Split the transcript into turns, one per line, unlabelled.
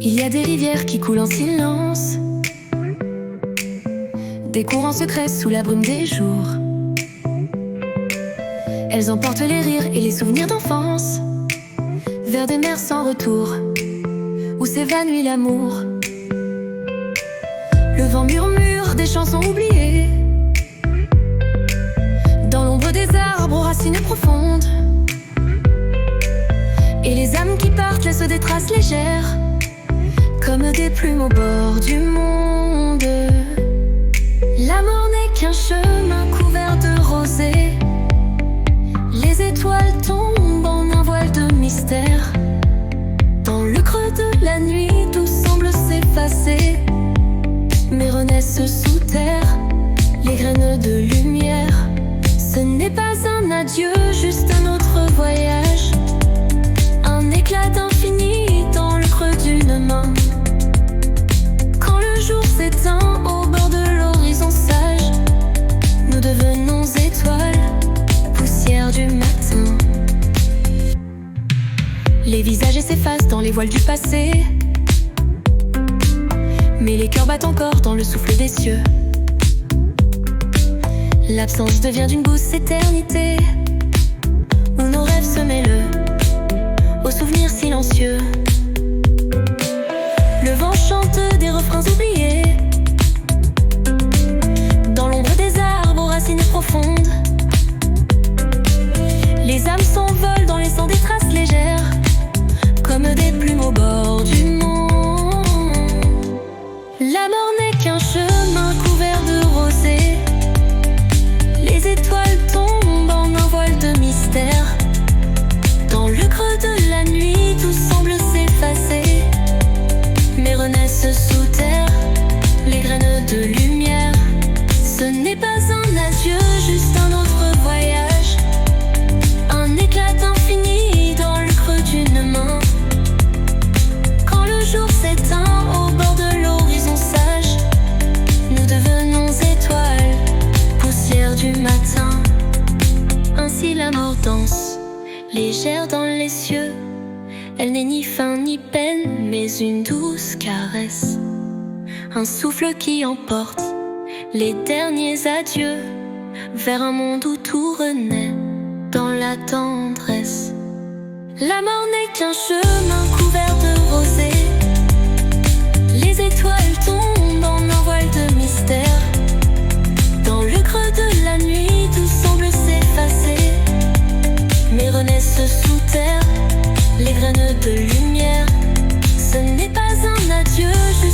Il y a des rivières qui coulent en silence, des courants secrets sous la brume des jours. Elles emportent les rires et les souvenirs d'enfance vers des mers sans retour, où s'évanouit l'amour. Le vent murmure des chansons oubliées dans l'ombre des arbres aux racines profondes. Et les âmes qui partent laissent des traces légères, comme des plumes au bord du monde. L'amour n'est qu'un chemin couvert de rosée. Les étoiles tombent en un voile de mystère. Dans le creux de la nuit, tout semble s'effacer, mais renaissent sous terre les graines de lumière. Ce n'est pas un adieu, juste un autre voyage, un éclat d'infini dans le creux d'une main. Quand le jour s'éteint au bord de l'horizon sage, nous devenons étoiles, poussière du matin. Les visages s'effacent dans les voiles du passé, mais les cœurs battent encore dans le souffle des cieux. L'absence devient d'une douce éternité, où nos rêves se mêlent aux souvenirs silencieux. Le vent chante des refrains oubliés dans l'ombre des arbres aux racines profondes. Les âmes s'envolent dans les sangs des traces légères, comme des plumes au bord du monde. La mort n'est qu'un chemin couvert de rosée. Les étoiles tombent en un voile de mystère. Dans le creux de la nuit, tout semble s'effacer, mais renaissent sous terre les graines de lumière. Ce n'est pas un adieu, juste un autre voyage, un éclat infini dans le creux d'une main. Quand le jour s'éteint au bord de l'horizon sage, nous devenons étoiles, poussière du matin. Ainsi la mort danse, légère dans les cieux. Elle n'est ni fin ni peine, mais une douce caresse, un souffle qui emporte les derniers adieux vers un monde où tout renaît dans la tendresse. La mort n'est qu'un chemin couvert de rosée. Les étoiles tombent en un voile de mystère. Dans le creux de la nuit, tout semble s'effacer, mais renaissent sous terre les graines de lumière. Ce n'est pas un adieu, juste